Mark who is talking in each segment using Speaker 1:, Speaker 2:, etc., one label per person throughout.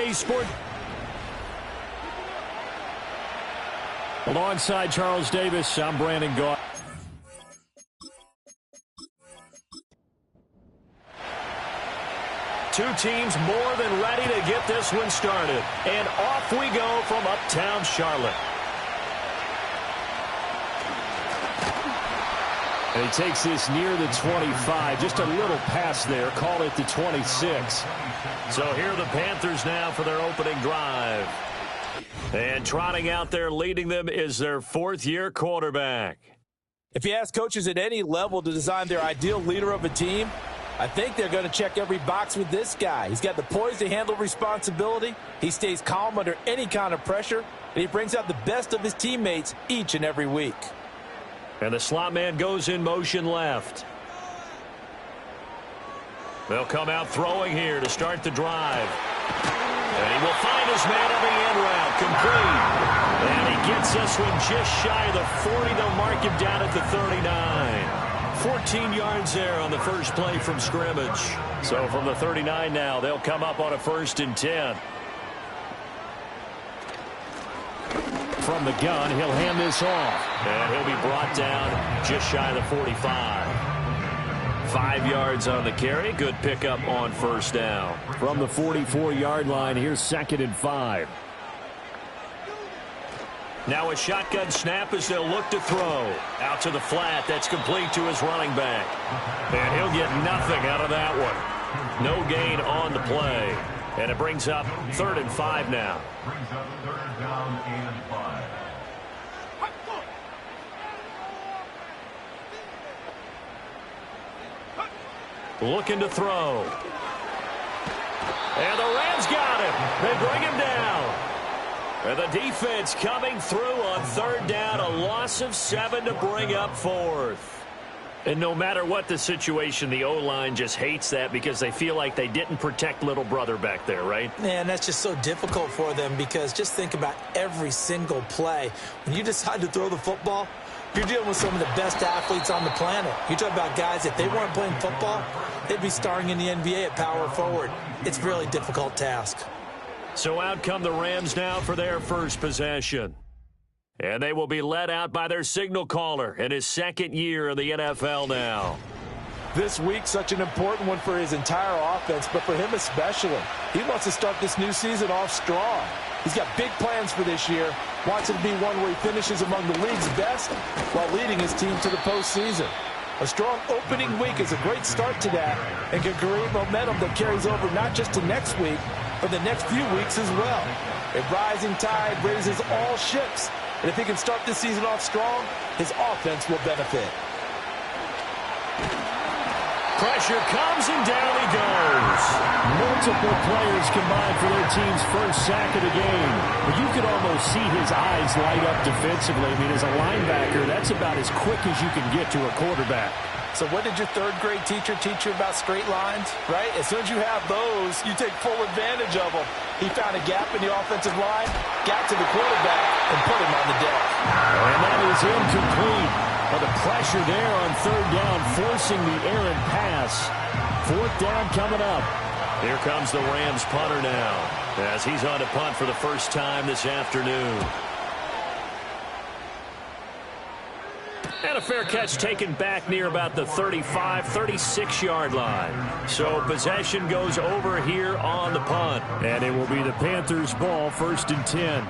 Speaker 1: NBC Sports. Alongside Charles Davis, I'm Brandon Gaw. Two teams more than ready to get this one started. And off we go from uptown Charlotte. And he takes this near the 25. Just a little pass there. Call it the 26. So here are the Panthers now for their opening drive. And trotting out there leading them is their fourth-year quarterback.
Speaker 2: If you ask coaches at any level to design their ideal leader of a team, I think they're going to check every box with this guy. He's got the poise to handle responsibility. He stays calm under any kind of pressure, and he brings out the best of his teammates each and every week.
Speaker 1: And the slot man goes in motion left. They'll come out throwing here to start the drive. And he will find his man on the end route, complete. And he gets this one just shy of the 40. They'll mark him down at the 39. 14 yards there on the first play from scrimmage. So from the 39 now, they'll come up on a 1st and 10. From the gun, he'll hand this off. And he'll be brought down just shy of the 45. 5 yards on the carry. Good pickup on first down. From the 44-yard line, here's 2nd and 5. Now a shotgun snap as they'll look to throw. Out to the flat. That's complete to his running back. And he'll get nothing out of that one. No gain on the play. And it brings up 3rd and 5 now.
Speaker 3: Brings up 3rd down and 5.
Speaker 1: Looking to throw. And the Rams got him. They bring him down. And the defense coming through on 3rd down. A loss of 7 to bring up 4th. And no matter what the situation, the O-line just hates that because they feel like they didn't protect little brother back there, right?
Speaker 2: Man, that's just so difficult for them because just think about every single play. When you decide to throw the football, you're dealing with some of the best athletes on the planet. You talk about guys, if they weren't playing football, they'd be starring in the NBA at power forward. It's a really difficult task.
Speaker 1: So out come the Rams now for their first possession. And they will be led out by their signal caller in his 2nd year in the NFL now.
Speaker 2: This week, such an important one for his entire offense, but for him especially. He wants to start this new season off strong. He's got big plans for this year. Wants it to be one where he finishes among the league's best while leading his team to the postseason. A strong opening week is a great start to that and can create momentum that carries over not just to next week, but the next few weeks as well. A rising tide raises all ships. And if he can start this season off strong, his offense will benefit.
Speaker 1: Pressure comes and down he goes. Multiple players combined for their team's first sack of the game. But you could almost see his eyes light up defensively. I mean, as a linebacker, that's about as quick as you can get to a quarterback.
Speaker 2: So what did your 3rd grade teacher teach you about straight lines, right? As soon as you have those, you take full advantage of them. He found a gap in the offensive line, got to the quarterback, and put him on the deck.
Speaker 1: And that is incomplete. But the pressure there on 3rd down, forcing the errant pass. 4th down coming up. Here comes the Rams punter now, as he's on to punt for the first time this afternoon. And a fair catch taken back near about the 35, 36-yard line. So possession goes over here on the punt. And it will be the Panthers' ball, 1st and 10.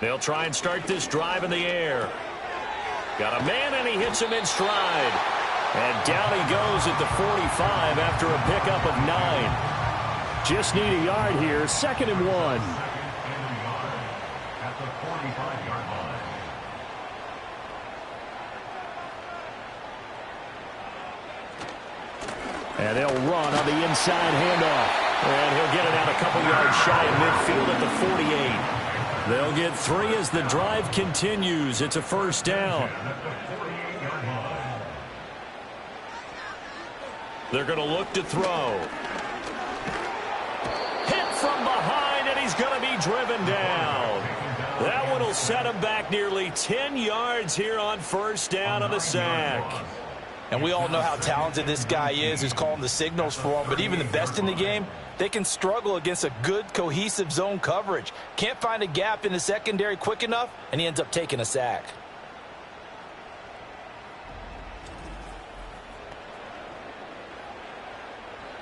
Speaker 1: They'll try and start this drive in the air. Got a man, and he hits him in stride. And down he goes at the 45 after a pickup of 9. Just need a yard here. 2nd and 1.
Speaker 3: At the 45-yard line.
Speaker 1: And they'll run on the inside handoff. And he'll get it out a couple yards shy of midfield at the 48. They'll get 3 as the drive continues. It's a 1st down. They're going to look to throw. Hit from behind, and he's going to be driven down. That one That'll set him back nearly 10 yards here on first down on the sack.
Speaker 2: And we all know how talented this guy is who's calling the signals for him. But even the best in the game, they can struggle against a good, cohesive zone coverage. Can't find a gap in the secondary quick enough, and he ends up taking a sack.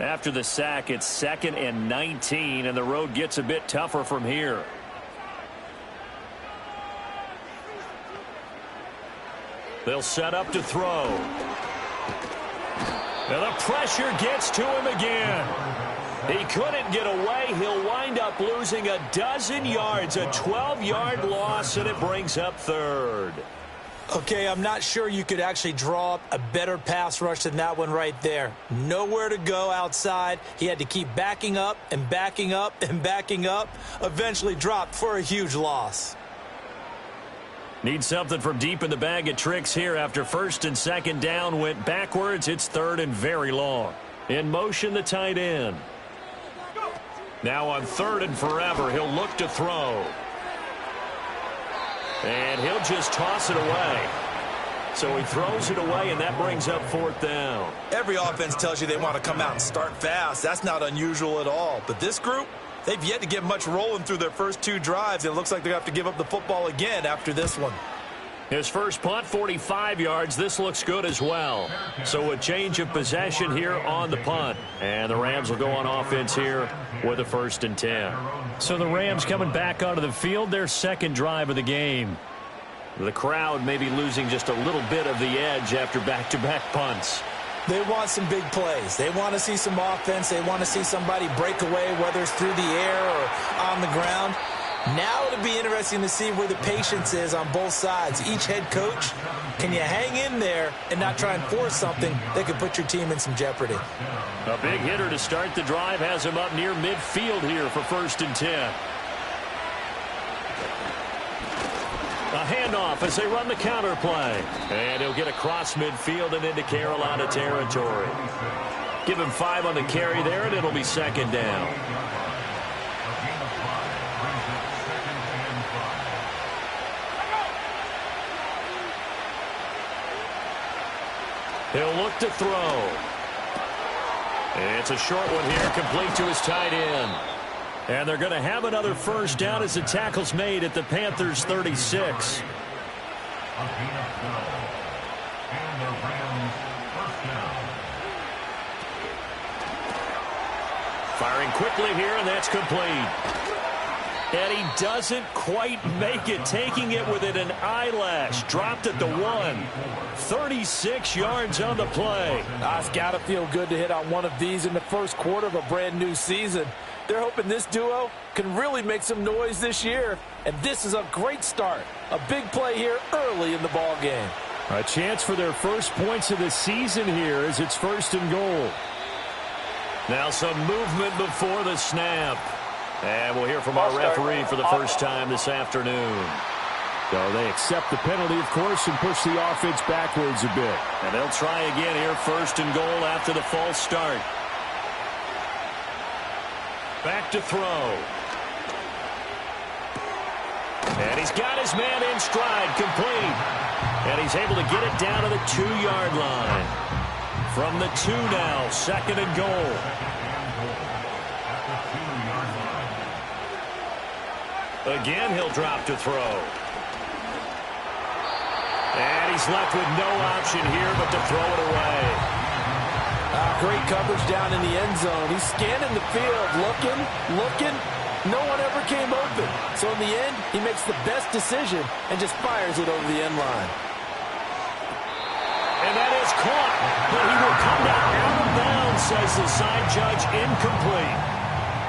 Speaker 1: After the sack, it's 2nd and 19, and the road gets a bit tougher from here. They'll set up to throw. And the pressure gets to him again. He couldn't get away. He'll wind up losing a dozen yards, a 12-yard loss, and it brings up 3rd.
Speaker 4: Okay, I'm not sure you could actually draw up a better pass rush than that one right there. Nowhere to go outside. He had to keep backing up and backing up and backing up. Eventually dropped for a huge loss.
Speaker 1: Need something from deep in the bag of tricks here after 1st and 2nd down went backwards. It's 3rd and very long. In motion, the tight end. Now on 3rd and forever, he'll look to throw. And he'll just toss it away. So he throws it away, and that brings up 4th down.
Speaker 2: Every offense tells you they want to come out and start fast. That's not unusual at all. But this group, they've yet to get much rolling through their first 2 drives. It looks like they're going to have to give up the football again after this one.
Speaker 1: His first punt, 45 yards. This looks good as well. So a change of possession here on the punt. And the Rams will go on offense here with a 1st and 10. So the Rams coming back onto the field, their 2nd drive of the game. The crowd may be losing just a little bit of the edge after back-to-back punts.
Speaker 4: They want some big plays. They want to see some offense. They want to see somebody break away, whether it's through the air or on the ground. Now it'll be interesting to see where the patience is on both sides. Each head coach, can you hang in there and not try and force something that could put your team in some jeopardy?
Speaker 1: A big hitter to start the drive has him up near midfield here for 1st and 10. A handoff as they run the counter play. And he'll get across midfield and into Carolina territory. Give him 5 on the carry there, and it'll be 2nd down. He'll look to throw. It's a short one here, complete to his tight end. And they're going to have another 1st down as the tackle's made at the Panthers' 36. Firing quickly here, and that's complete. And he doesn't quite make it, taking it within an eyelash. Dropped at the 1. 36 yards on the play.
Speaker 2: It's got to feel good to hit on one of these in the first quarter of a brand new season. They're hoping this duo can really make some noise this year. And this is a great start. A big play here early in the ball game.
Speaker 1: A chance for their first points of the season here as it's 1st and goal. Now some movement before the snap. And we'll hear from our referee for the first time this afternoon. So they accept the penalty, of course, and push the offense backwards a bit. And they'll try again here, 1st and goal after the false start. Back to throw. And he's got his man in stride, complete. And he's able to get it down to the 2-yard line. From the 2 now, 2nd and goal. Again, he'll drop to throw. And he's left with no option here but to throw it away.
Speaker 2: Great coverage down in the end zone. He's scanning the field, looking. No one ever came open. So in the end, he makes the best decision and just fires it over the end line.
Speaker 1: And that is caught. But he will come down out of bounds, says the side judge, incomplete.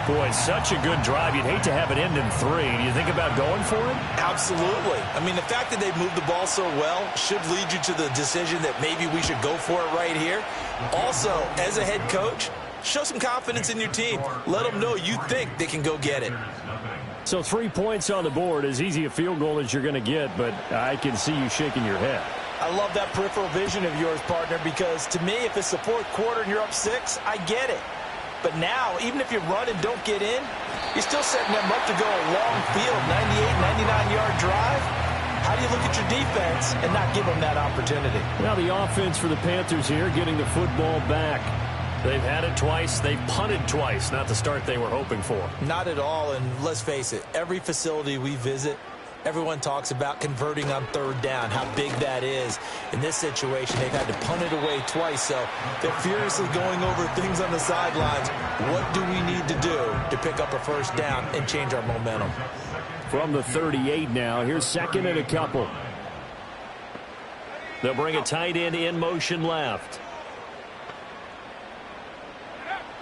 Speaker 1: Boy, such a good drive. You'd hate to have it end in 3. Do you think about going for it?
Speaker 4: Absolutely. I mean, the fact that they've moved the ball so well should lead you to the decision that maybe we should go for it right here. Also, as a head coach, show some confidence in your team. Let them know you think they can go get it.
Speaker 1: So 3 points on the board, as easy a field goal as you're going to get, but I can see you shaking your head.
Speaker 4: I love that peripheral vision of yours, partner, because to me, if it's the 4th quarter and you're up 6, I get it. But now, even if you run and don't get in, you're still setting them up to go a long field, 98, 99-yard drive. How do you look at your defense and not give them that opportunity?
Speaker 1: Now the offense for the Panthers here getting the football back. They've had it twice. They've punted twice. Not the start they were hoping for.
Speaker 4: Not at all, and let's face it, every facility we visit, everyone talks about converting on third down, how big that is. In this situation, they've had to punt it away twice, so they're furiously going over things on the sidelines. What do we need to do to pick up a first down and change our momentum?
Speaker 1: From the 38 now, here's second and a couple. They'll bring a tight end in motion left.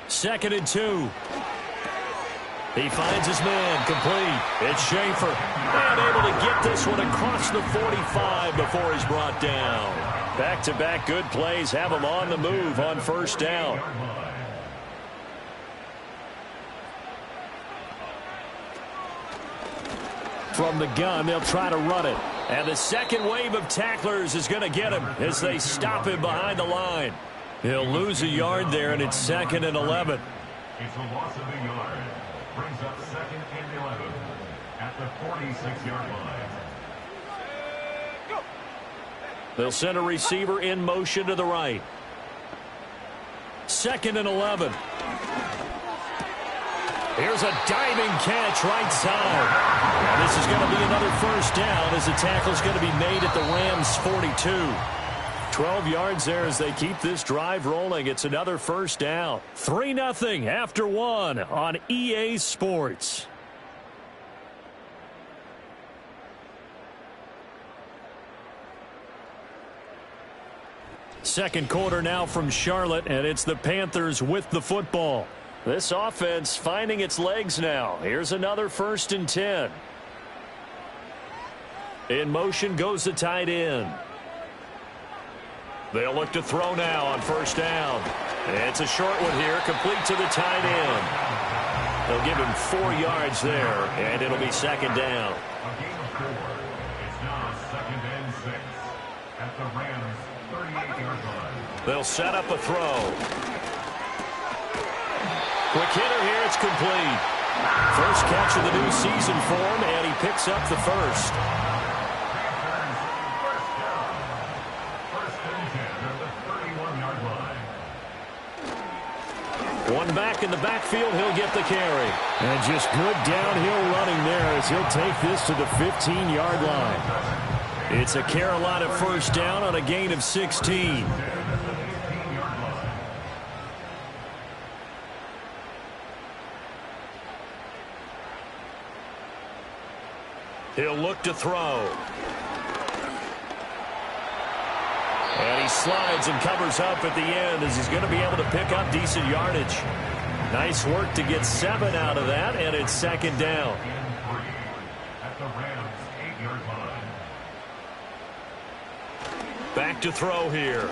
Speaker 1: Second and 2. He finds his man, complete. It's Schaefer, and able to get this one across the 45 before he's brought down. Back-to-back good plays have him on the move on first down. From the gun, they'll try to run it. And the second wave of tacklers is going to get him as they stop him behind the line. He'll lose a yard there, and it's second and 11.
Speaker 3: It's a loss of a yard. Brings up second and 11 at the 46-yard line.
Speaker 1: They'll send a receiver in motion to the right. Second and 11. Here's a diving catch right side. And this is going to be another first down as the tackle's going to be made at the Rams' 42. 12 yards there as they keep this drive rolling. It's another first down. 3-0 after one on EA Sports. Second quarter now from Charlotte, and it's the Panthers with the football. This offense finding its legs now. Here's another first and 10. In motion goes the tight end. They'll look to throw now on first down. It's a short one here, complete to the tight end. They'll give him 4 yards there, and it'll be second down.
Speaker 3: A gain of 4. It's now second and 6 at the Rams' 38-yard line.
Speaker 1: They'll set up a throw. Quick hitter here, it's complete. First catch of the new season for him, and he picks up the first. One back in the backfield, he'll get the carry. And just good downhill running there as he'll take this to the 15-yard line. It's a Carolina first down on a gain of 16. He'll look to throw. And he slides and covers up at the end as he's going to be able to pick up decent yardage. Nice work to get 7 out of that, and it's second down.
Speaker 3: At the Rams' 8-yard line.
Speaker 1: Back to throw here.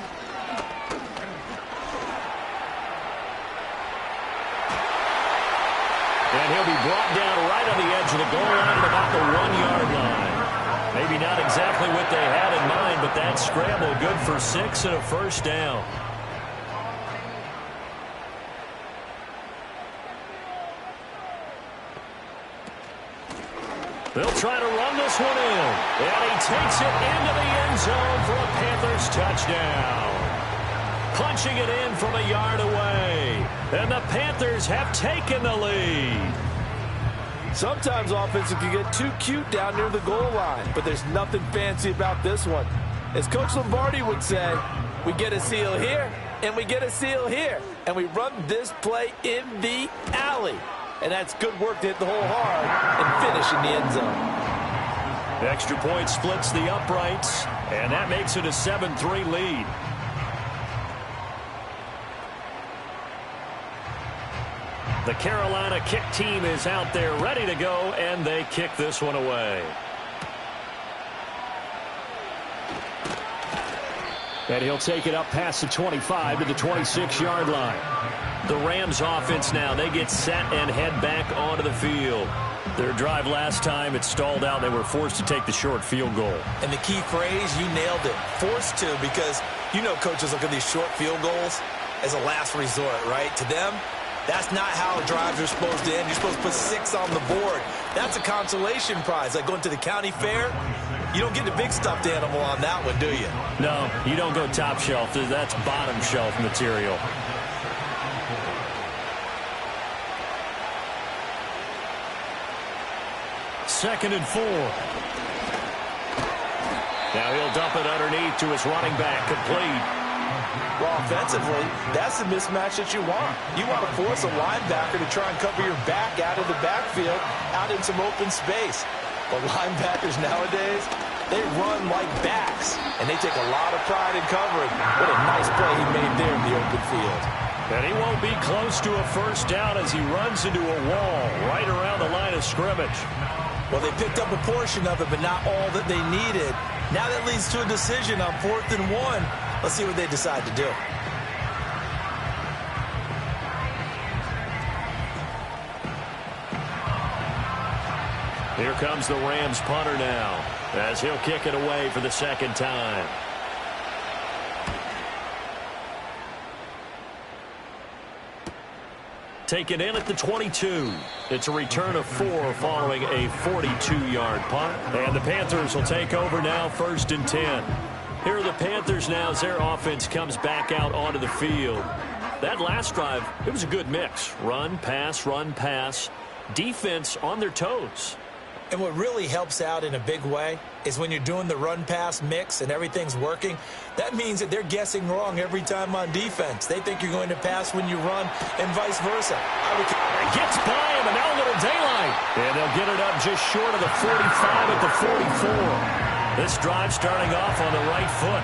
Speaker 1: And he'll be brought down right on the edge of the goal line at about the 1-yard line. Maybe not exactly what they had in mind, but that scramble good for 6 and a first down. They'll try to run this one in. And he takes it into the end zone for a Panthers touchdown. Punching it in from a yard away. And the Panthers have taken the lead.
Speaker 2: Sometimes offenses can get too cute down near the goal line, but there's nothing fancy about this one. As Coach Lombardi would say, we get a seal here, and we get a seal here, and we run this play in the alley. And that's good work to hit the hole hard and finish in the end zone.
Speaker 1: The extra point splits the uprights, and that makes it a 7-3 lead. The Carolina kick team is out there ready to go, and they kick this one away. And he'll take it up past the 25 to the 26-yard line. The Rams offense now, they get set and head back onto the field. Their drive last time, it stalled out. They were forced to take the short field goal.
Speaker 4: And the key phrase, you nailed it, forced to, because you know coaches look at these short field goals as a last resort, right? To them, That's not how drives are supposed to end. You're supposed to put 6 on the board. That's a consolation prize. Like going to the county fair, you don't get the big stuffed animal on that one, do you?
Speaker 1: No, you don't go top shelf. That's bottom shelf material. Second and 4. Now he'll dump it underneath to his running back, complete.
Speaker 2: Well, offensively, that's the mismatch that you want. You want to force a linebacker to try and cover your back out of the backfield, out in some open space. But linebackers nowadays, they run like backs, and they take a lot of pride in covering. What a nice play he made there in the open field.
Speaker 1: And he won't be close to a first down as he runs into a wall right around the line of scrimmage.
Speaker 4: Well, they picked up a portion of it, but not all that they needed. Now that leads to a decision on 4th and 1. Let's see what they decide to do.
Speaker 1: Here comes the Rams punter now, as he'll kick it away for the second time. Taken in at the 22. It's a return of 4 following a 42-yard punt. And the Panthers will take over now, 1st and 10. Here are the Panthers now as their offense comes back out onto the field. That last drive, it was a good mix. Run, pass, defense on their toes.
Speaker 4: And what really helps out in a big way is when you're doing the run-pass mix and everything's working, that means that they're guessing wrong every time on defense. They think you're going to pass when you run and vice versa.
Speaker 1: It gets by him, and now a little daylight. And they'll get it up just short of the 45 at the 44. This drive starting off on the right foot,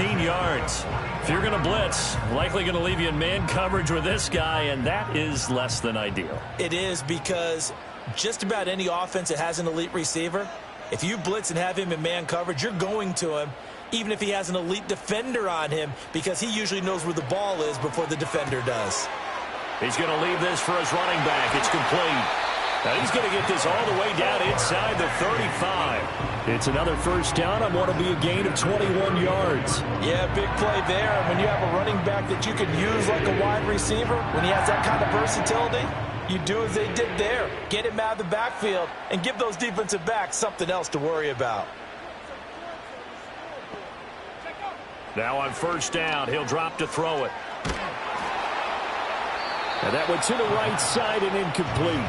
Speaker 1: 18 yards. If you're going to blitz, likely going to leave you in man coverage with this guy, and that is less than ideal.
Speaker 4: It is, because just about any offense that has an elite receiver, if you blitz and have him in man coverage, you're going to him, even if he has an elite defender on him, because he usually knows where the ball is before the defender does.
Speaker 1: He's going to leave this for his running back. It's complete. Now he's going to get this all the way down inside the 35. It's another first down on what will be a gain of 21 yards.
Speaker 2: Yeah, big play there. When you have a running back that you can use like a wide receiver, when he has that kind of versatility, you do as they did there. Get him out of the backfield and give those defensive backs something else to worry about.
Speaker 1: Now on first down, he'll drop to throw it. And that went to the right side and incomplete.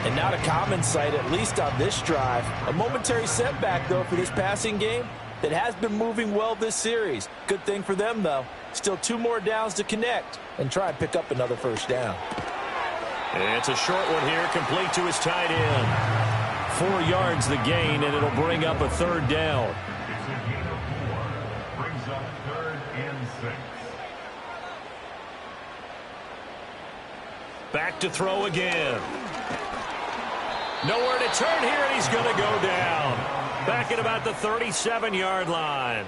Speaker 2: And not a common sight, at least on this drive. A momentary setback, though, for this passing game that has been moving well this series. Good thing for them, though. Still 2 more downs to connect and try and pick up another first down.
Speaker 1: It's a short one here, complete to his tight end. 4 yards the gain, and it'll bring up a third down.
Speaker 3: It's a gain of 4. Brings up 3rd and 6.
Speaker 1: Back to throw again. Nowhere to turn here, and he's going to go down. Back at about the 37-yard line.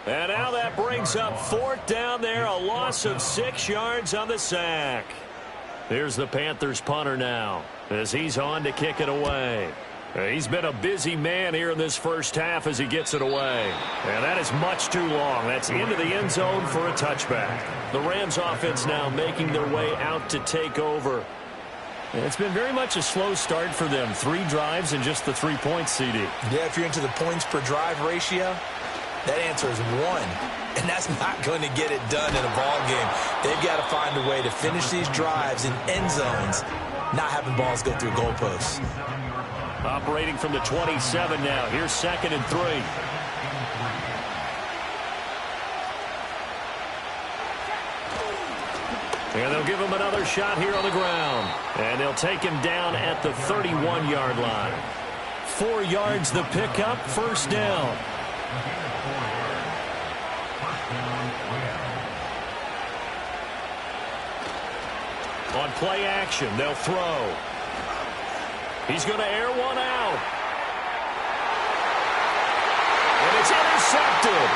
Speaker 1: And now that brings up 4th down there, a loss of 6 yards on the sack. Here's the Panthers punter now as he's on to kick it away. He's been a busy man here in this first half as he gets it away. And that is much too long. That's into the end zone for a touchback. The Rams offense now making their way out to take over. And it's been very much a slow start for them. 3 drives and just the 3 points, CD.
Speaker 4: Yeah, if you're into the points per drive ratio, that answer is 1. And that's not going to get it done in a ball game. They've got to find a way to finish these drives in end zones, not having balls go through goalposts.
Speaker 1: Operating from the 27 now. Here's 2nd and 3. And they'll give him another shot here on the ground. And they'll take him down at the 31-yard line. 4 yards the pickup, first down. On play action, they'll throw. He's going to air one out. And it's intercepted.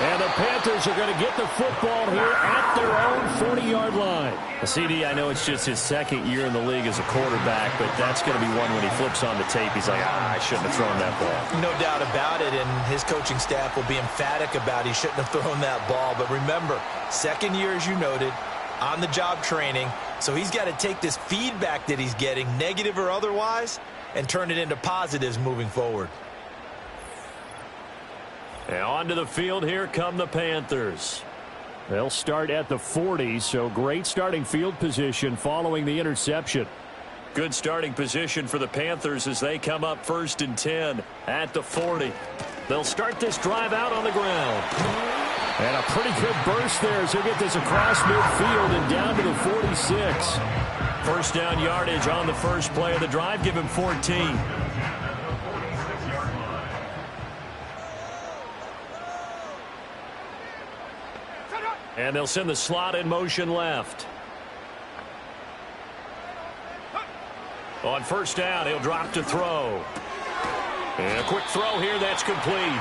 Speaker 1: And the the Panthers are going to get the football here at their own 40-yard line. CD, I know it's just his second year in the league as a quarterback, but that's going to be one when he flips on the tape. He's like, I shouldn't have thrown that ball.
Speaker 4: No doubt about it, and his coaching staff will be emphatic about he shouldn't have thrown that ball. But remember, second year, as you noted, on-the-job training, so he's got to take this feedback that he's getting, negative or otherwise, and turn it into positives moving forward.
Speaker 1: And onto the field, here come the Panthers. They'll start at the 40, so great starting field position following the interception. Good starting position for the Panthers as they come up 1st and 10 at the 40. They'll start this drive out on the ground. And a pretty good burst there as he'll get this across midfield and down to the 46. First down yardage on the first play of the drive. Give him 14. And they'll send the slot in motion left. On first down, he'll drop to throw. And a quick throw here, that's complete.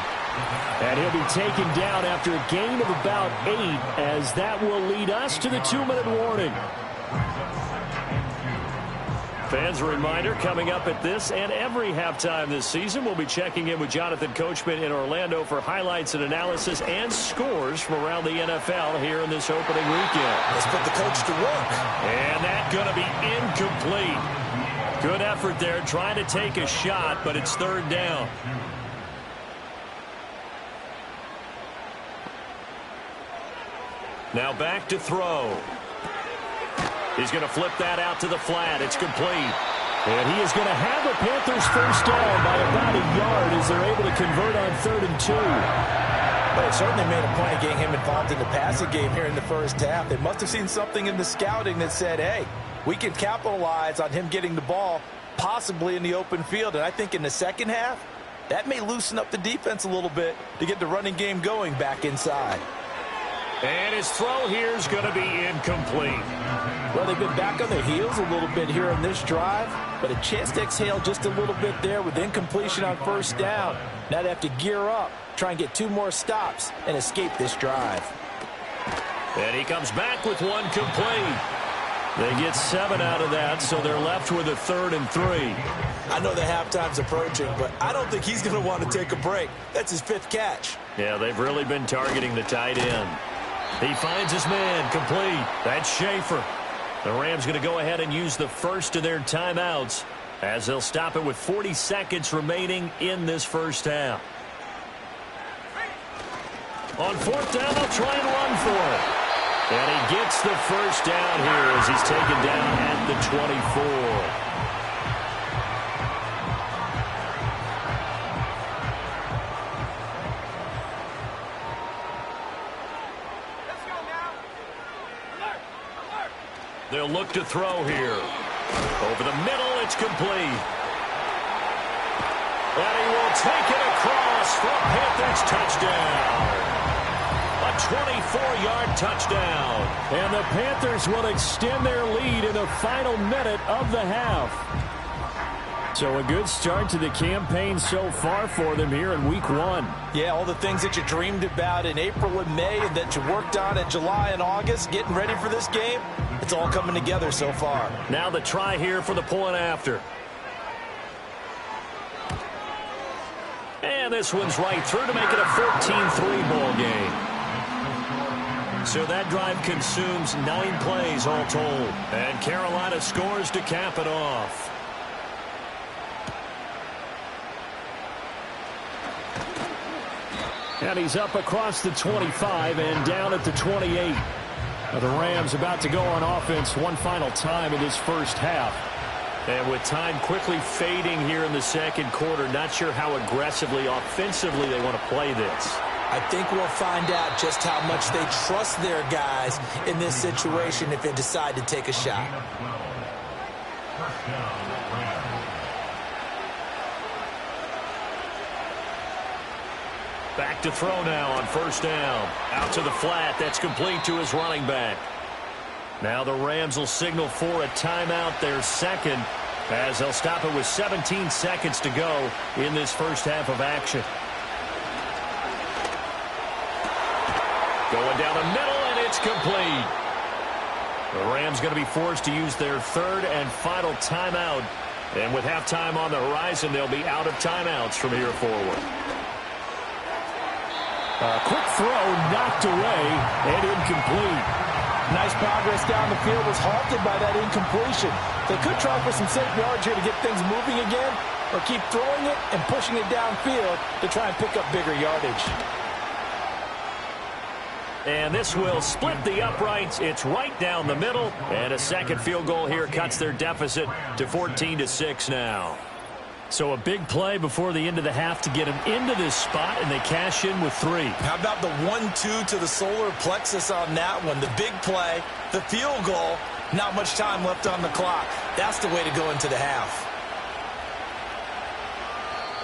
Speaker 1: And he'll be taken down after a gain of about 8, as that will lead us to the 2-minute warning. Fans, a reminder, coming up at this and every halftime this season, we'll be checking in with Jonathan Coachman in Orlando for highlights and analysis and scores from around the NFL here in this opening weekend.
Speaker 4: Let's put the coach to work.
Speaker 1: And that's going to be incomplete. Good effort there, trying to take a shot, but it's 3rd down. Now back to throw. He's going to flip that out to the flat. It's complete. And he is going to have the Panthers first down by about a yard as they're able to convert on 3rd and 2.
Speaker 4: But it certainly made a point of getting him involved in the passing game here in the first half. They must have seen something in the scouting that said, hey, we can capitalize on him getting the ball possibly in the open field. And I think in the second half, that may loosen up the defense a little bit to get the running game going back inside.
Speaker 1: And his throw here is going to be incomplete.
Speaker 4: Well, they've been back on their heels a little bit here in this drive, but a chance to exhale just a little bit there with incompletion on first down. Now they have to gear up, try and get 2 more stops, and escape this drive.
Speaker 1: And he comes back with one complete. They get 7 out of that, so they're left with a 3rd and 3.
Speaker 4: I know the halftime's approaching, but I don't think he's going to want to take a break. That's his 5th catch.
Speaker 1: Yeah, they've really been targeting the tight end. He finds his man, complete. That's Schaefer. The Rams going to go ahead and use the first of their timeouts as they'll stop it with 40 seconds remaining in this first half. On 4th down, they'll try and run for it. And he gets the first down here as he's taken down at the 24. They'll look to throw here. Over the middle, it's complete. And he will take it across for a Panthers touchdown. A 24-yard touchdown. And the Panthers will extend their lead in the final minute of the half. So a good start to the campaign so far for them here in week 1.
Speaker 4: Yeah, all the things that you dreamed about in April and May and that you worked on in July and August, getting ready for this game, it's all coming together so far.
Speaker 1: Now the try here for the point after. And this one's right through to make it a 14-3 ball game. So that drive consumes 9 plays all told. And Carolina scores to cap it off. And he's up across the 25 and down at the 28. Now the Rams about to go on offense one final time in this first half. And with time quickly fading here in the second quarter, not sure how aggressively, offensively they want to play this.
Speaker 4: I think we'll find out just how much they trust their guys in this situation if they decide to take a shot.
Speaker 1: Back to throw now on first down. Out to the flat. That's complete to his running back. Now the Rams will signal for a timeout, their second, as they'll stop it with 17 seconds to go in this first half of action. Going down the middle, and it's complete. The Rams going to be forced to use their third and final timeout. And with halftime on the horizon, they'll be out of timeouts from here forward.
Speaker 2: A quick throw knocked away and incomplete. Nice progress down the field was halted by that incompletion. They could try for some safe yards here to get things moving again, or keep throwing it and pushing it downfield to try and pick up bigger yardage.
Speaker 1: And this will split the uprights. It's right down the middle. And a second field goal here cuts their deficit to 14-6 now. So a big play before the end of the half to get them into this spot, and they cash in with 3.
Speaker 4: How about the 1-2 to the solar plexus on that one? The big play, the field goal, not much time left on the clock. That's the way to go into the half.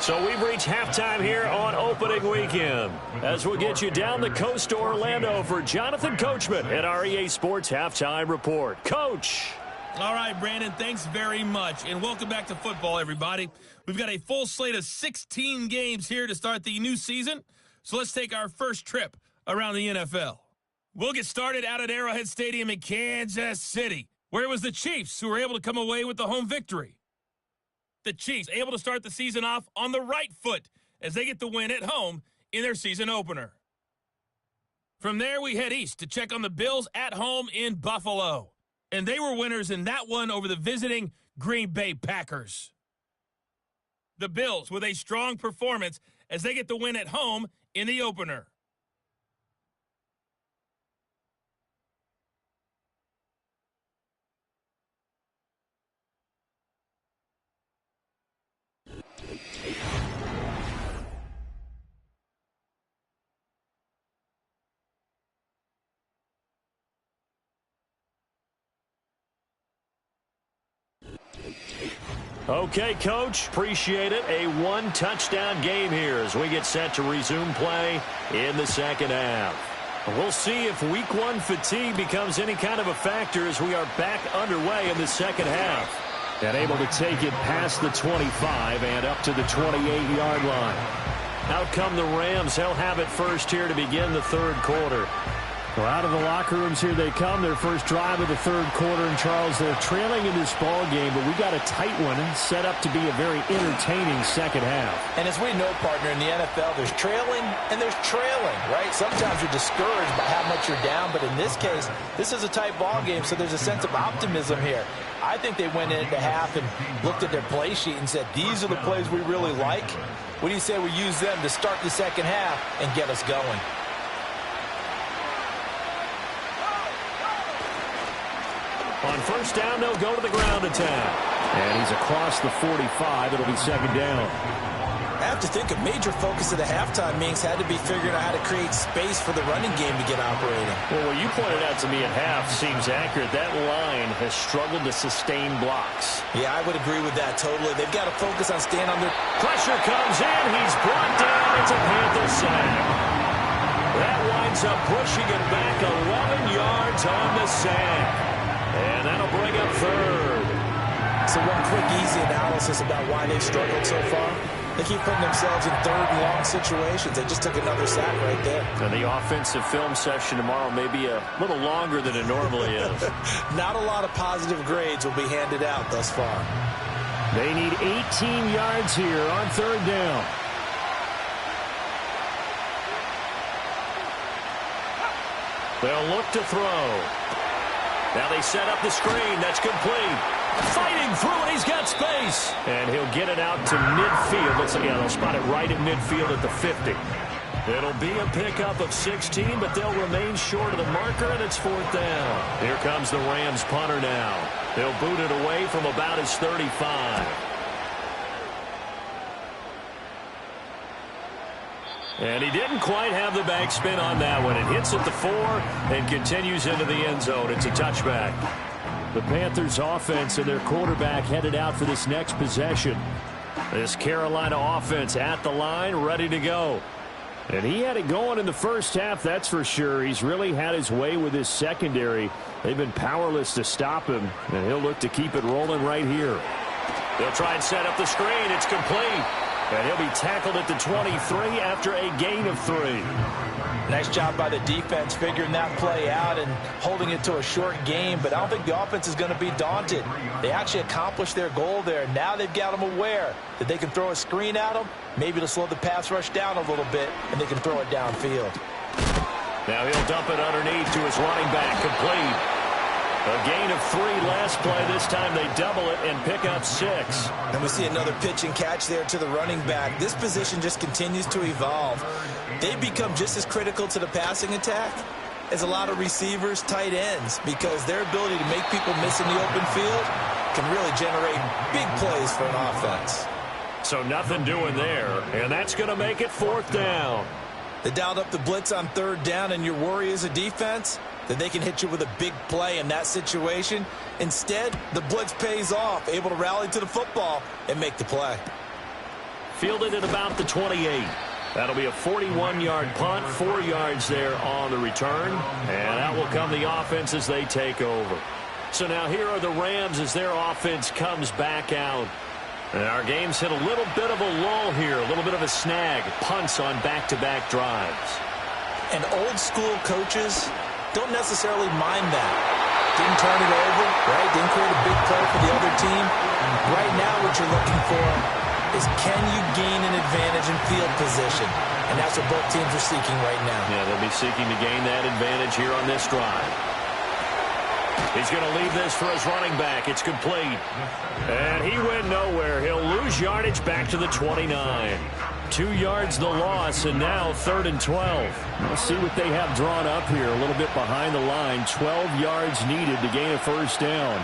Speaker 1: So we've reached halftime here on opening weekend. As we'll get you down the coast to Orlando for Jonathan Coachman at our EA Sports Halftime Report. Coach.
Speaker 5: All right, Brandon, thanks very much. And welcome back to football, everybody. We've got a full slate of 16 games here to start the new season. So let's take our first trip around the NFL. We'll get started out at Arrowhead Stadium in Kansas City, where it was the Chiefs who were able to come away with the home victory. The Chiefs able to start the season off on the right foot as they get the win at home in their season opener. From there, we head east to check on the Bills at home in Buffalo. And they were winners in that one over the visiting Green Bay Packers. The Bills with a strong performance as they get the win at home in the opener.
Speaker 1: Okay, Coach, appreciate it. A one-touchdown game here as we get set to resume play in the second half. We'll see if week one fatigue becomes any kind of a factor as we are back underway in the second half. And able to take it past the 25 and up to the 28-yard line. Out come the Rams. They'll have it first here to begin the third quarter. Well, out of the locker rooms here they come. Their first drive of the third quarter. And, Charles, they're trailing in this ball game, but we got a tight one set up to be a very entertaining second half.
Speaker 4: And as we know, partner, in the NFL, there's trailing and there's trailing, right? Sometimes you're discouraged by how much you're down, but in this case, this is a tight ball game, so there's a sense of optimism here. I think they went into half and looked at their play sheet and said, these are the plays we really like. What do you say we use them to start the second half and get us going?
Speaker 1: On first down, they'll go to the ground attack. And he's across the 45. It'll be second down.
Speaker 4: I have to think a major focus of the halftime meetings had to be figuring out how to create space for the running game to get operating.
Speaker 1: Well, what you pointed out to me at half seems accurate. That line has struggled to sustain blocks.
Speaker 4: Yeah, I would agree with that totally. They've got to focus on staying on their...
Speaker 1: Pressure comes in. He's brought down. It's a Panther sack. That winds up pushing it back 11 yards on the sack. And that'll bring up third.
Speaker 4: So one quick, easy analysis about why they've struggled so far. They keep putting themselves in third and long situations. They just took another sack right there.
Speaker 1: And the offensive film session tomorrow may be a little longer than it normally is.
Speaker 4: Not a lot of positive grades will be handed out thus far.
Speaker 1: They need 18 yards here on third down. They'll look to throw. Now they set up the screen. That's complete. Fighting through it. He's got space. And he'll get it out to midfield. They'll spot it right at midfield at the 50. It'll be a pickup of 16, but they'll remain short of the marker, and it's fourth down. Here comes the Rams punter now. They'll boot it away from about his 35. And he didn't quite have the backspin on that one. It hits at the 4 and continues into the end zone. It's a touchback. The Panthers offense and their quarterback headed out for this next possession. This Carolina offense at the line, ready to go. And he had it going in the first half, that's for sure. He's really had his way with his secondary. They've been powerless to stop him, and he'll look to keep it rolling right here. They'll try and set up the screen. It's complete. And he'll be tackled at the 23 after a gain of 3.
Speaker 4: Nice job by the defense figuring that play out and holding it to a short game, but I don't think the offense is going to be daunted. They actually accomplished their goal there. Now they've got them aware that they can throw a screen at them, maybe to slow the pass rush down a little bit, and they can throw it downfield.
Speaker 1: Now he'll dump it underneath to his running back, complete. A gain of 3 last play. This time they double it and pick up 6.
Speaker 4: And we see another pitch and catch there to the running back. This position just continues to evolve. They become just as critical to the passing attack as a lot of receivers, tight ends, because their ability to make people miss in the open field can really generate big plays for an offense.
Speaker 1: So nothing doing there, and that's going to make it 4th down.
Speaker 4: They dialed up the blitz on 3rd down, and your worry as a defense that they can hit you with a big play in that situation. Instead, the blitz pays off, able to rally to the football and make the play.
Speaker 1: Fielded at about the 28. That'll be a 41-yard punt, 4 yards there on the return. And out will come the offense as they take over. So now here are the Rams as their offense comes back out. And our game's hit a little bit of a lull here, a little bit of a snag. Punts on back-to-back drives.
Speaker 4: And old-school coaches don't necessarily mind that. Didn't turn it over, right? Didn't create a big play for the other team. Right now what you're looking for is can you gain an advantage in field position? And that's what both teams are seeking right now.
Speaker 1: Yeah, they'll be seeking to gain that advantage here on this drive. He's going to leave this for his running back. It's complete. And he went nowhere. He'll lose yardage back to the 29. 2 yards the loss, and now 3rd and 12. Let's see what they have drawn up here. A little bit behind the line. 12 yards needed to gain a 1st down.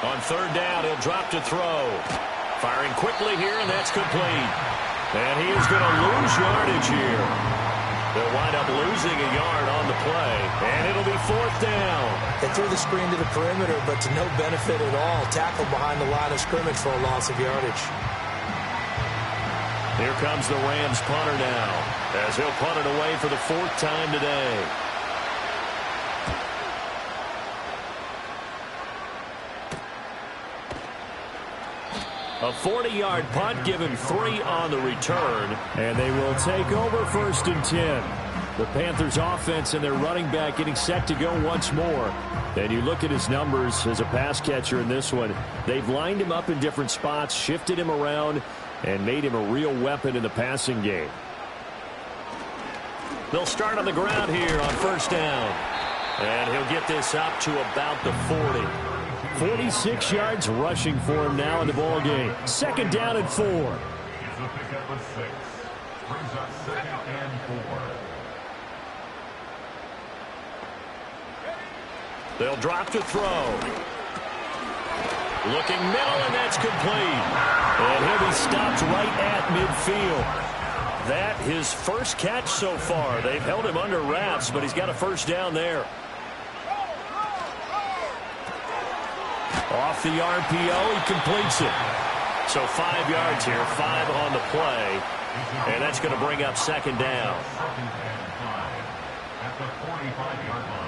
Speaker 1: On 3rd down, he'll drop to throw. Firing quickly here, and that's complete. And he is going to lose yardage here. They'll wind up losing a yard on the play, and it'll be 4th down.
Speaker 4: They threw the screen to the perimeter, but to no benefit at all. Tackled behind the line of scrimmage for a loss of yardage.
Speaker 1: Here comes the Rams punter now, as he'll punt it away for the 4th time today. A 40-yard punt, given 3 on the return, and they will take over 1st and 10. The Panthers offense and their running back getting set to go once more. And you look at his numbers as a pass catcher in this one. They've lined him up in different spots, shifted him around, and made him a real weapon in the passing game. They'll start on the ground here on 1st down. And he'll get this up to about the 40. 46 yards rushing for him now in the ball game. 2nd down and 4.
Speaker 3: It's a pickup of 6. Brings up 2nd and 4.
Speaker 1: They'll drop to throw. Looking middle, and that's complete. And he'll be stopped right at midfield. That his first catch so far. They've held him under wraps, but he's got a 1st down there. Off the RPO, he completes it. So 5 yards here, 5 on the play. And that's going to bring up 2nd down.
Speaker 3: 2nd and 5 at the 45-yard line.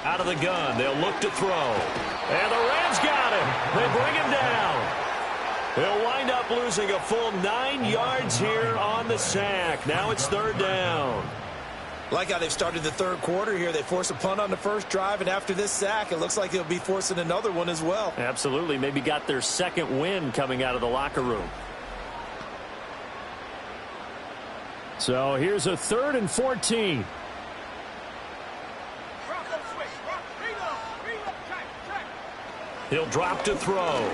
Speaker 1: Out of the gun, they'll look to throw. And the Rams got him. They bring him down. They'll wind up losing a full 9 yards here on the sack. Now it's 3rd down.
Speaker 4: Like how they've started the 3rd quarter here. They force a punt on the first drive, and after this sack, it looks like they'll be forcing another one as well.
Speaker 1: Absolutely. Maybe got their 2nd win coming out of the locker room. So here's a 3rd and 14. He'll drop to throw.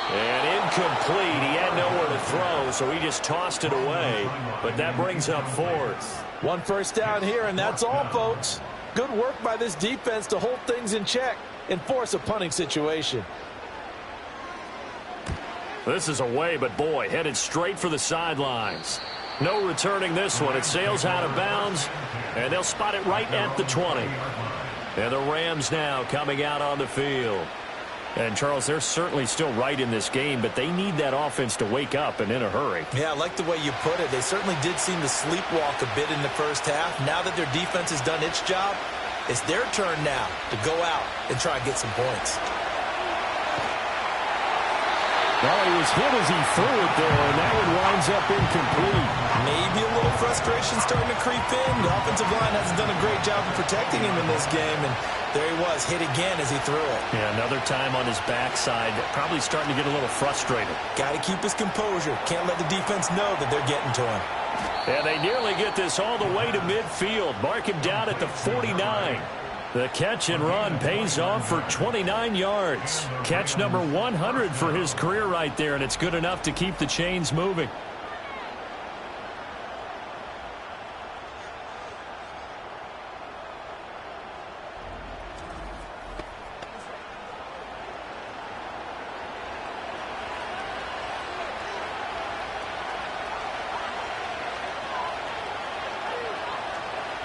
Speaker 1: And incomplete. He had nowhere to throw, so he just tossed it away. But that brings up 4th.
Speaker 2: 1 1st down here, and that's all, folks. Good work by this defense to hold things in check and force a punting situation.
Speaker 1: This is away, but boy, headed straight for the sidelines. No returning this one. It sails out of bounds, and they'll spot it right at the 20. And the Rams now coming out on the field. And, Charles, they're certainly still right in this game, but they need that offense to wake up and in a hurry.
Speaker 4: Yeah, I like the way you put it. They certainly did seem to sleepwalk a bit in the first half. Now that their defense has done its job, It's their turn now to go out and try and get some points.
Speaker 1: Well, he was hit as he threw it there, and that one winds up incomplete.
Speaker 4: Maybe a little frustration starting to creep in. The offensive line hasn't done a great job of protecting him in this game, and there he was, hit again as he threw it.
Speaker 1: Yeah, another time on his backside, probably starting to get a little frustrated.
Speaker 4: Got to keep his composure. Can't let the defense know that they're getting to him.
Speaker 1: And they nearly get this all the way to midfield. Mark him down at the 49. The catch and run pays off for 29 yards. Catch number 100 for his career right there, and it's good enough to keep the chains moving.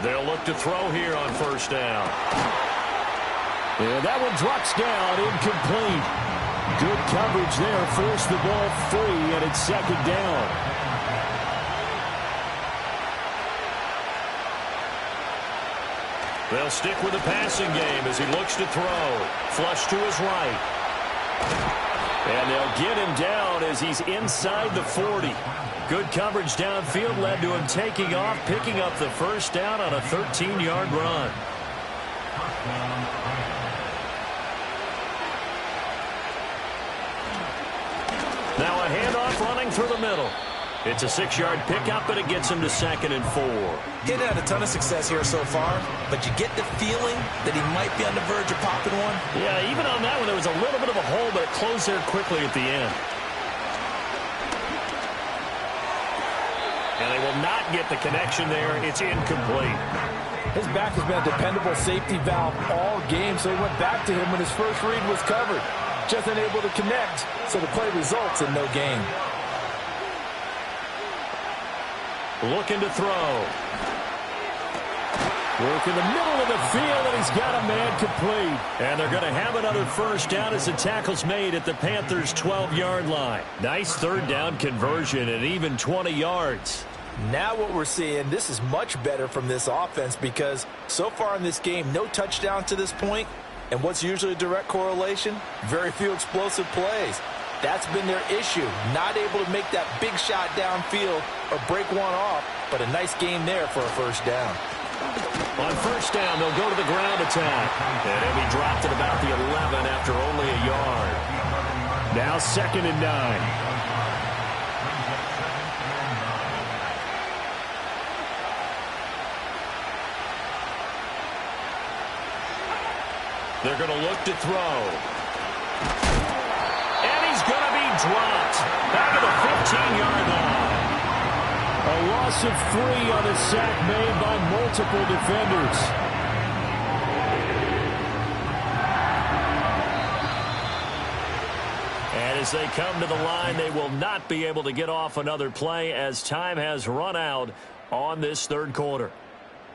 Speaker 1: They'll look to throw here on first down. And that one drops down, incomplete. Good coverage there, forced the ball free, and it's second down. They'll stick with the passing game as he looks to throw. Flush to his right. And they'll get him down as he's inside the 40. Good coverage downfield led to him taking off, picking up the first down on a 13-yard run. Now a handoff running through the middle. It's a 6-yard pickup, and it gets him to 2nd and 4.
Speaker 4: He's had a ton of success here so far, but you get the feeling that he might be on the verge of popping one.
Speaker 1: Yeah, even on that one, there was a little bit of a hole, but it closed there quickly at the end. And they will not get the connection there. It's incomplete.
Speaker 2: His back has been a dependable safety valve all game, so he went back to him when his first read was covered. Just unable to connect, so the play results in no gain.
Speaker 1: Looking to throw. Work in the middle of the field, and he's got a man complete. And they're going to have another first down as the tackle's made at the Panthers' 12-yard line. Nice third down conversion and even 20 yards.
Speaker 4: Now what we're seeing, this is much better from this offense because so far in this game, no touchdowns to this point. And what's usually a direct correlation? Very few explosive plays. That's been their issue, not able to make that big shot downfield or break one off, but a nice game there for a first down.
Speaker 1: On first down, they'll go to the ground attack. And he'll be dropped at about the 11 after only a yard. Now 2nd and 9. They're going to look to throw. And he's going to be dropped. Back at the 15-yard line. A loss of 3 on a sack made by multiple defenders. And as they come to the line, they will not be able to get off another play as time has run out on this third quarter.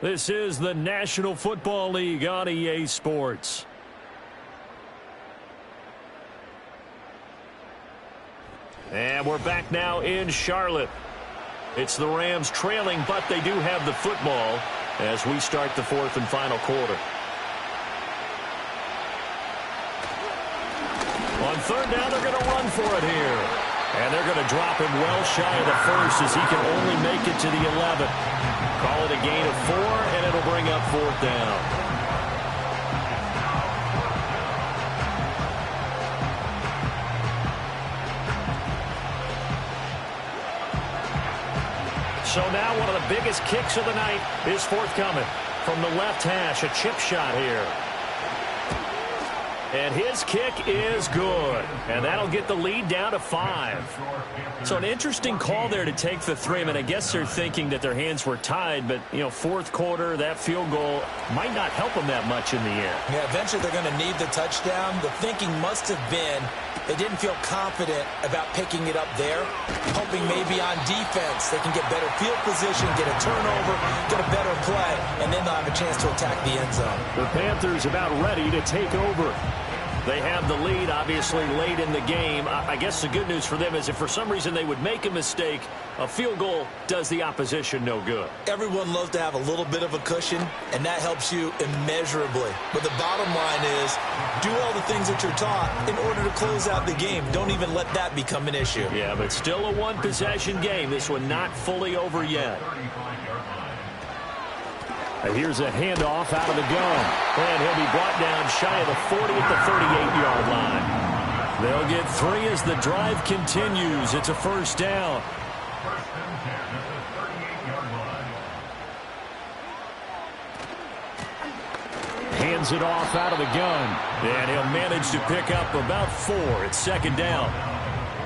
Speaker 1: This is the National Football League on EA Sports. And we're back now in Charlotte. It's the Rams trailing, but they do have the football as we start the fourth and final quarter. On third down, they're going to run for it here. And they're going to drop him well shy of the first as he can only make it to the 11. Call it a gain of 4, and it'll bring up fourth down. So now one of the biggest kicks of the night is forthcoming from the left hash. A chip shot here. And his kick is good. And that'll get the lead down to 5. So an interesting call there to take the 3. I mean, I guess they're thinking that their hands were tied, but, you know, fourth quarter, that field goal might not help them that much in the end.
Speaker 4: Yeah, eventually they're going to need the touchdown. The thinking must have been they didn't feel confident about picking it up there, hoping maybe on defense they can get better field position, get a turnover, get a better play, and then they'll have a chance to attack the end zone.
Speaker 1: The Panthers about ready to take over. They have the lead, obviously, late in the game. I guess the good news for them is if for some reason they would make a mistake, a field goal does the opposition no good.
Speaker 4: Everyone loves to have a little bit of a cushion, and that helps you immeasurably. But the bottom line is, do all the things that you're taught in order to close out the game. Don't even let that become an issue.
Speaker 1: Yeah, but still a one-possession game. This one not fully over yet. Here's a handoff out of the gun. And he'll be brought down shy of the 40 at the 38-yard line. They'll get 3 as the drive continues. It's a first down.
Speaker 3: First and 10 at the 38-yard line.
Speaker 1: Hands it off out of the gun. And he'll manage to pick up about 4. It's second down.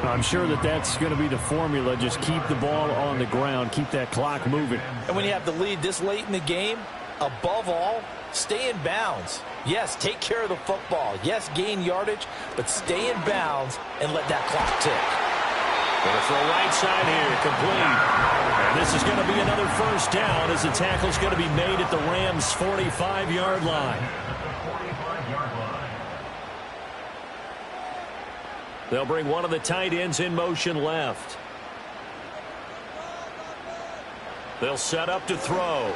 Speaker 6: I'm sure that's going to be the formula. Just keep the ball on the ground. Keep that clock moving.
Speaker 4: And when you have the lead this late in the game, above all, stay in bounds. Yes, take care of the football. Yes, gain yardage, but stay in bounds and let that clock tick.
Speaker 1: Going to throw right side here, complete. And this is going to be another first down as the tackle's going to be made at the Rams' 45-yard line. They'll bring one of the tight ends in motion left. They'll set up to throw.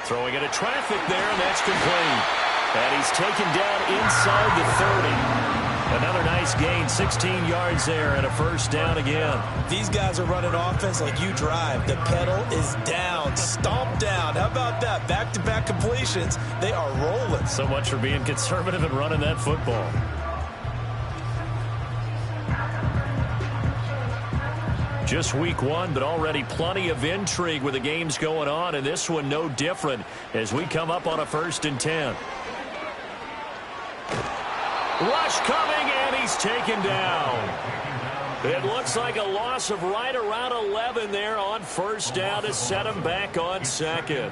Speaker 1: Throwing into traffic there, and that's complete. And he's taken down inside the 30. Another nice gain, 16 yards there, and a first down again.
Speaker 4: These guys are running offense like you drive. The pedal is down, stomp down. How about that? Back-to-back completions. They are rolling.
Speaker 1: So much for being conservative and running that football. Just week 1, but already plenty of intrigue with the games going on, and this one no different as we come up on a first and 10. Rush coming, and he's taken down. It looks like a loss of right around 11 there on first down to set him back on second.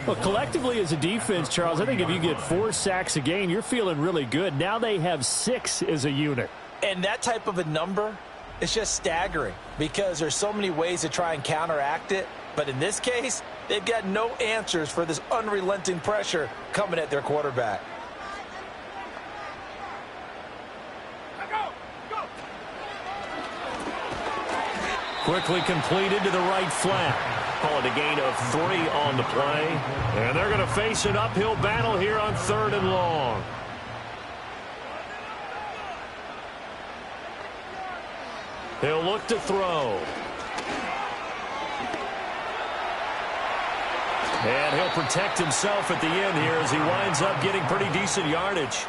Speaker 6: Well, collectively as a defense, Charles, I think if you get 4 sacks a game, you're feeling really good. Now they have 6 as a unit.
Speaker 4: And that type of a number, it's just staggering because there's so many ways to try and counteract it. But in this case, they've got no answers for this unrelenting pressure coming at their quarterback.
Speaker 1: Quickly completed to the right flat. Call it a gain of 3 on the play. And they're going to face an uphill battle here on 3rd and long. He'll look to throw. And he'll protect himself at the end here as he winds up getting pretty decent yardage.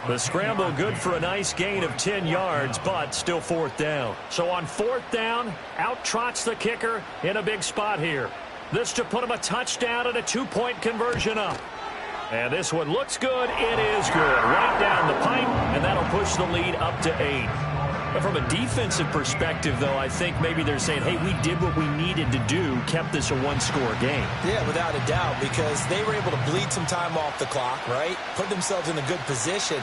Speaker 1: The scramble good for a nice gain of 10 yards, but still 4th down. So on 4th down, out trots the kicker in a big spot here. This to put him a touchdown and a 2-point conversion up. And this one looks good. It is good. Right down the pipe, and that'll push the lead up to 8. But from a defensive perspective, though, I think maybe they're saying, hey, we did what we needed to do, kept this a 1-score game.
Speaker 4: Yeah, without a doubt, because they were able to bleed some time off the clock, right? Put themselves in a good position,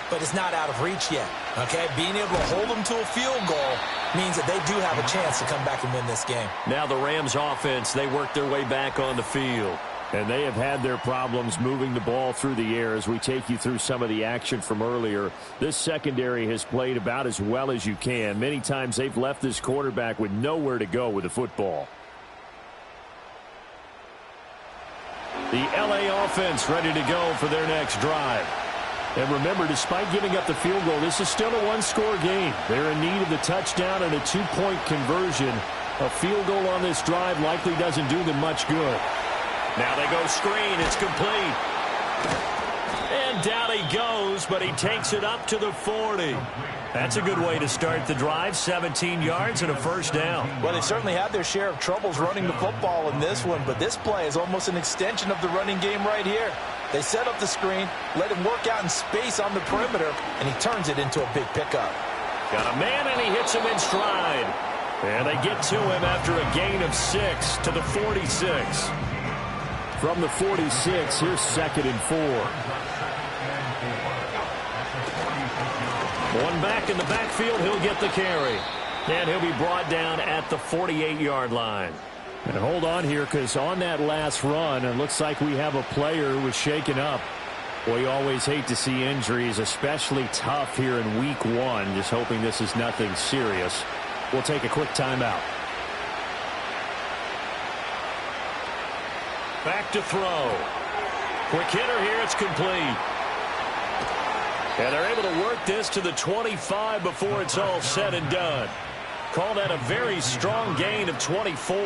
Speaker 4: but it's not out of reach yet, okay? Being able to hold them to a field goal means that they do have a chance to come back and win this game.
Speaker 1: Now the Rams offense, they work their way back on the field.
Speaker 6: And they have had their problems moving the ball through the air as we take you through some of the action from earlier. This secondary has played about as well as you can. Many times they've left this quarterback with nowhere to go with the football.
Speaker 1: The LA offense ready to go for their next drive.
Speaker 6: And remember, despite giving up the field goal, this is still a 1-score game. They're in need of the touchdown and a 2-point conversion. A field goal on this drive likely doesn't do them much good.
Speaker 1: Now they go screen. It's complete. And down he goes, but he takes it up to the 40. That's a good way to start the drive. 17 yards and a first down.
Speaker 4: Well, they certainly had their share of troubles running the football in this one, but this play is almost an extension of the running game right here. They set up the screen, let him work out in space on the perimeter, and he turns it into a big pickup.
Speaker 1: Got a man, and he hits him in stride. And they get to him after a gain of 6 to the 46.
Speaker 6: From the 46, here's 2nd and 4.
Speaker 1: One back in the backfield, he'll get the carry. And he'll be brought down at the 48-yard line.
Speaker 6: And hold on here, because on that last run, it looks like we have a player who was shaken up. Well, you always hate to see injuries, especially tough here in week 1. Just hoping this is nothing serious. We'll take a quick timeout.
Speaker 1: Back to throw. Quick hitter here. It's complete. And they're able to work this to the 25 before it's all said and done. Call that a very strong gain of 24.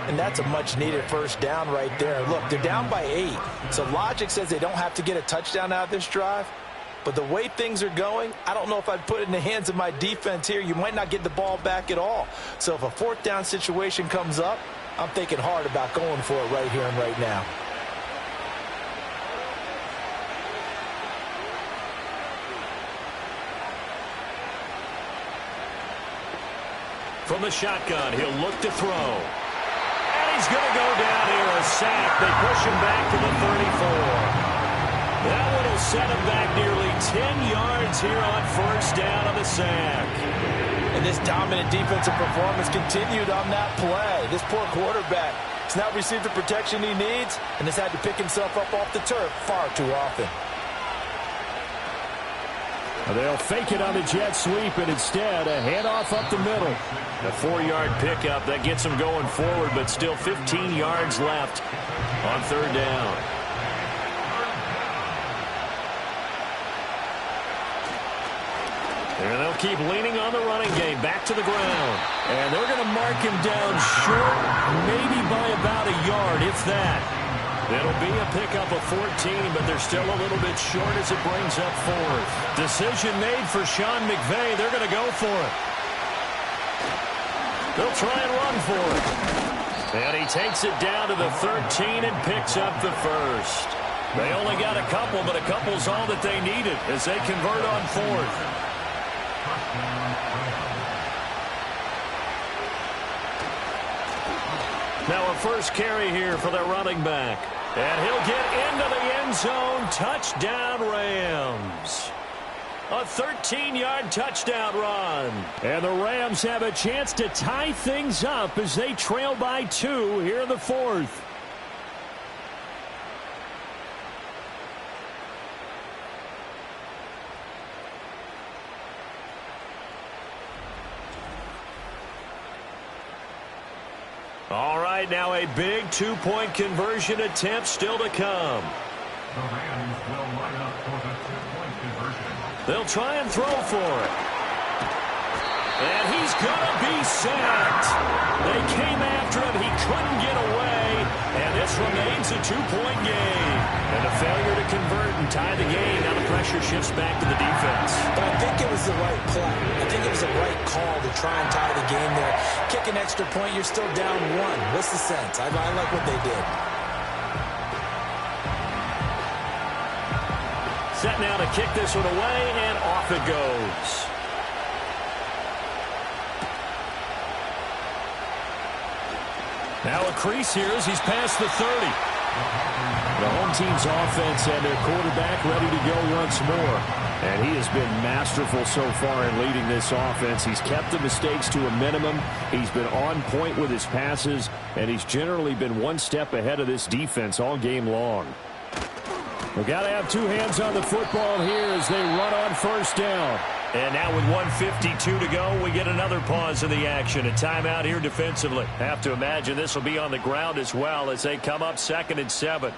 Speaker 4: And that's a much-needed first down right there. Look, they're down by 8. So logic says they don't have to get a touchdown out of this drive. But the way things are going, I don't know if I'd put it in the hands of my defense here. You might not get the ball back at all. So if a fourth down situation comes up, I'm thinking hard about going for it right here and right now.
Speaker 1: From the shotgun, he'll look to throw. And he's going to go down here, a sack. They push him back to the 34. That one will set him back nearly 10 yards here on first down on the sack.
Speaker 4: And this dominant defensive performance continued on that play. This poor quarterback has not received the protection he needs and has had to pick himself up off the turf far too often.
Speaker 6: They'll fake it on the jet sweep, and instead a handoff up the middle.
Speaker 1: A 4-yard pickup that gets them going forward, but still 15 yards left on third down. And they'll keep leaning on the running game. Back to the ground. And they're going to mark him down short, maybe by about a yard, if that. It'll be a pickup of 14, but they're still a little bit short as it brings up fourth. Decision made for Sean McVay. They're going to go for it. They'll try and run for it. And he takes it down to the 13 and picks up the first. They only got a couple, but a couple's all that they needed as they convert on fourth. Now a first carry here for their running back. And he'll get into the end zone. Touchdown, Rams. A 13-yard touchdown run.
Speaker 6: And the Rams have a chance to tie things up as they trail by 2 here in the fourth.
Speaker 1: All right, now a big 2-point conversion attempt still to come.
Speaker 3: The Rams will line up for the 2-point conversion.
Speaker 1: They'll try and throw for it. And he's going to be sacked. They came after him. He couldn't get away. And this remains a 2-point game. And a failure to convert and tie the game. Now the pressure shifts back to the defense.
Speaker 4: But I think it was the right play. I think it was the right call to try and tie the game there. Kick an extra point, you're still down 1. What's the sense? I like what they did.
Speaker 1: Set now to kick this one away, and off it goes. Now a crease here as he's past the 30.
Speaker 6: The home team's offense and their quarterback ready to go once more. And he has been masterful so far in leading this offense. He's kept the mistakes to a minimum. He's been on point with his passes, and he's generally been one step ahead of this defense all game long. We've got to have 2 hands on the football here as they run on first down.
Speaker 1: And now with 1:52 to go, we get another pause in the action. A timeout here defensively. Have to imagine this will be on the ground as well as they come up 2nd and 7.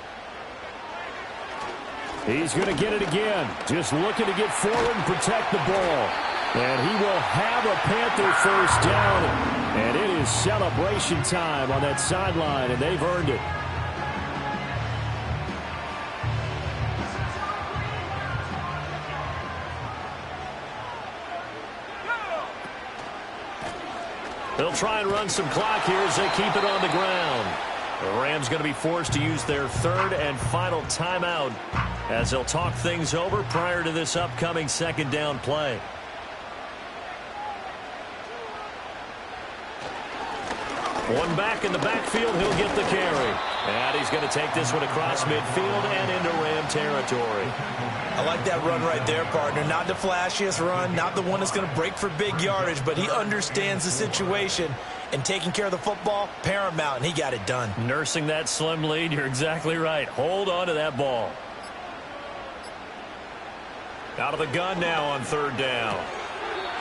Speaker 6: He's going to get it again. Just looking to get forward and protect the ball. And he will have a Panther first down. And it is celebration time on that sideline, and they've earned it.
Speaker 1: They'll try and run some clock here as they keep it on the ground. The Rams going to be forced to use their 3rd and final timeout as they'll talk things over prior to this upcoming 2nd down play. One back in the backfield, he'll get the carry. And he's going to take this one across midfield and into Ram territory.
Speaker 4: I like that run right there, partner. Not the flashiest run, not the one that's going to break for big yardage, but he understands the situation, and taking care of the football, paramount, and he got it done.
Speaker 1: Nursing that slim lead, you're exactly right. Hold on to that ball. Out of the gun now on third down.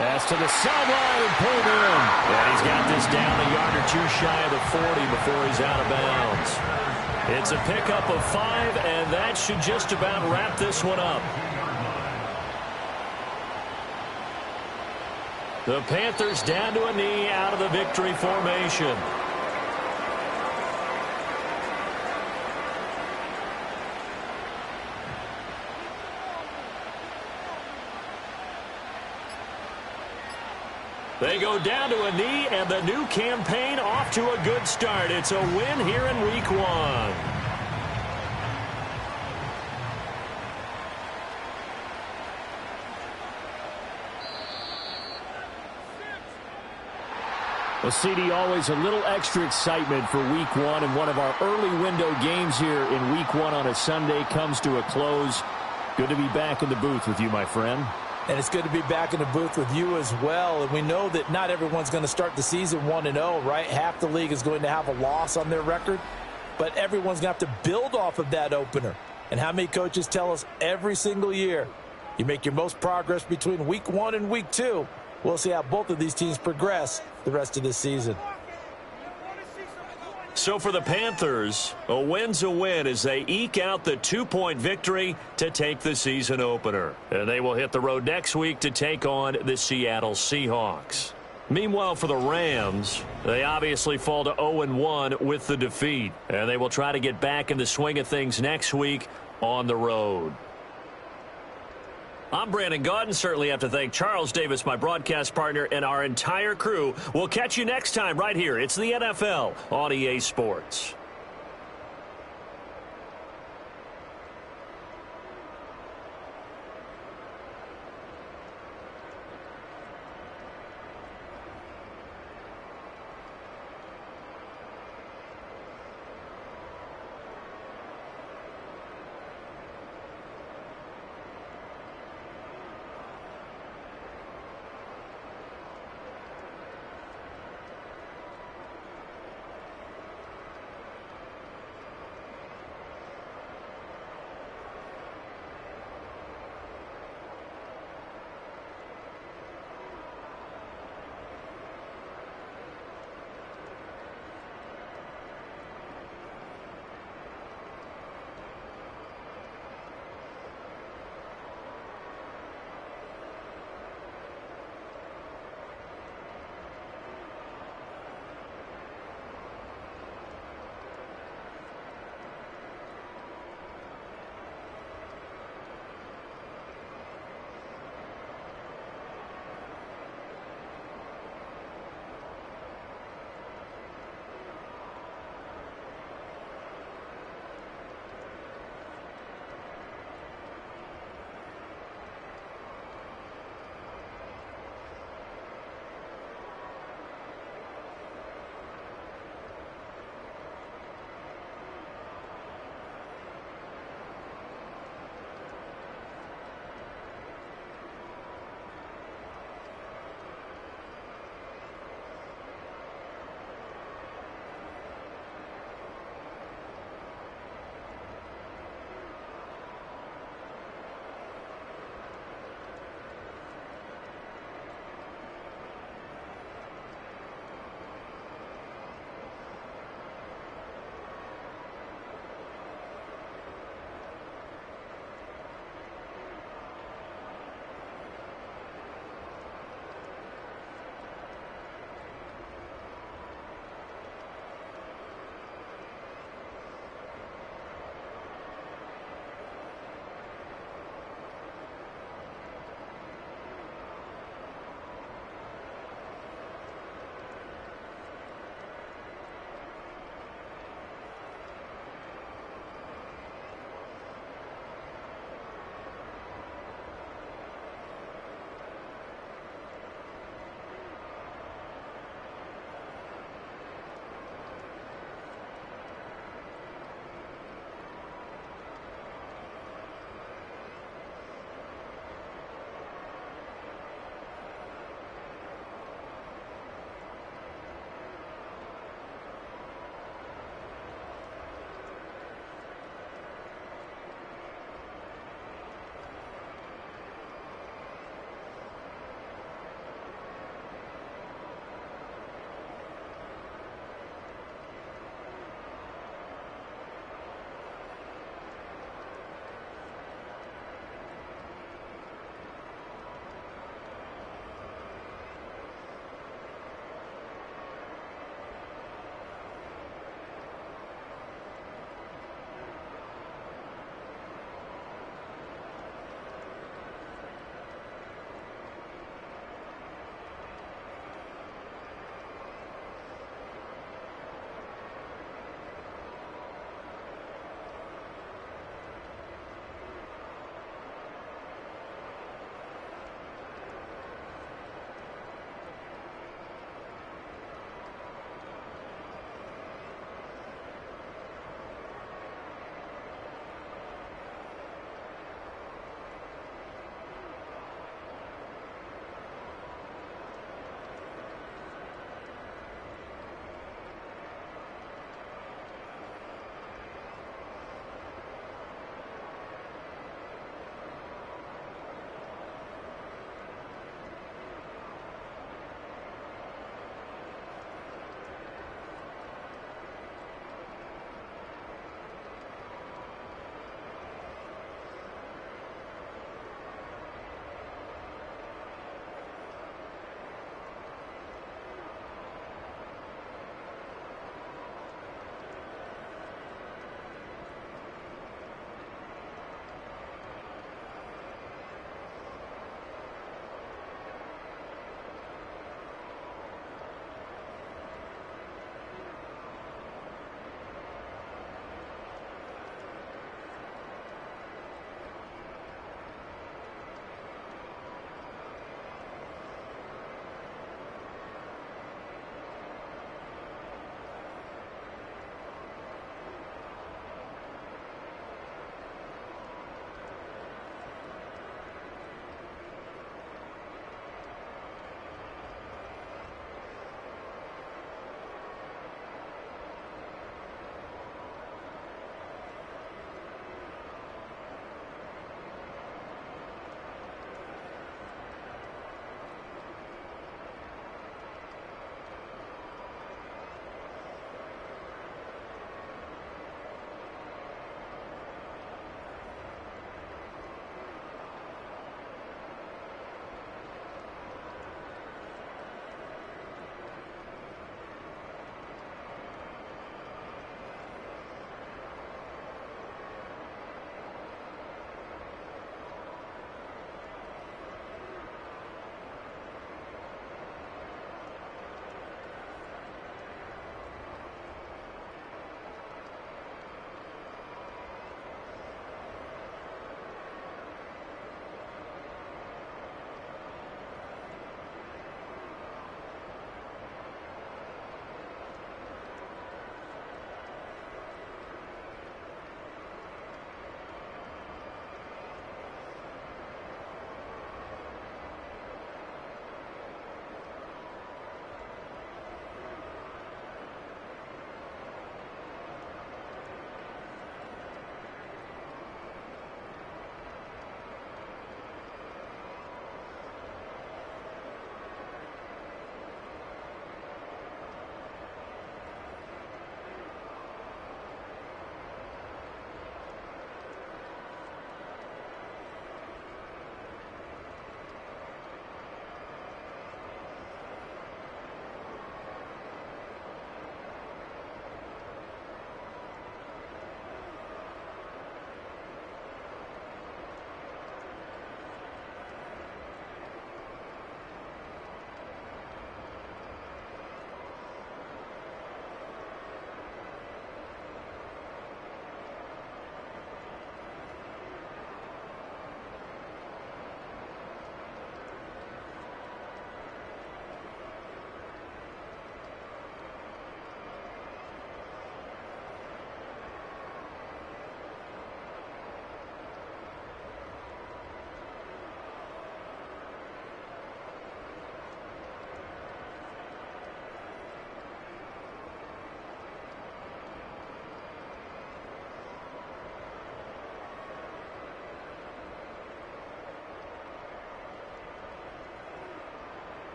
Speaker 6: Pass to the sideline and pulled in.
Speaker 1: And he's got this down a yard or two shy of the 40 before he's out of bounds. It's a pickup of 5, and that should just about wrap this one up. The Panthers down to a knee out of the victory formation. They go down to a knee, and the new campaign off to a good start. It's a win here in Week 1.
Speaker 6: Well, CD, always a little extra excitement for Week 1, and one of our early window games here in Week 1 on a Sunday comes to a close. Good to be back in the booth with you, my friend.
Speaker 4: And it's good to be back in the booth with you as well. And we know that not everyone's going to start the season 1-0, right? Half the league is going to have a loss on their record. But everyone's going to have to build off of that opener. And how many coaches tell us every single year, you make your most progress between Week 1 and Week 2. We'll see how both of these teams progress the rest of this season.
Speaker 1: So for the Panthers, a win's a win as they eke out the 2-point victory to take the season opener. And they will hit the road next week to take on the Seattle Seahawks. Meanwhile, for the Rams, they obviously fall to 0-1 with the defeat. And they will try to get back in the swing of things next week on the road. I'm Brandon Gaudin. Certainly have to thank Charles Davis, my broadcast partner, and our entire crew. We'll catch you next time right here. It's the NFL on EA Sports.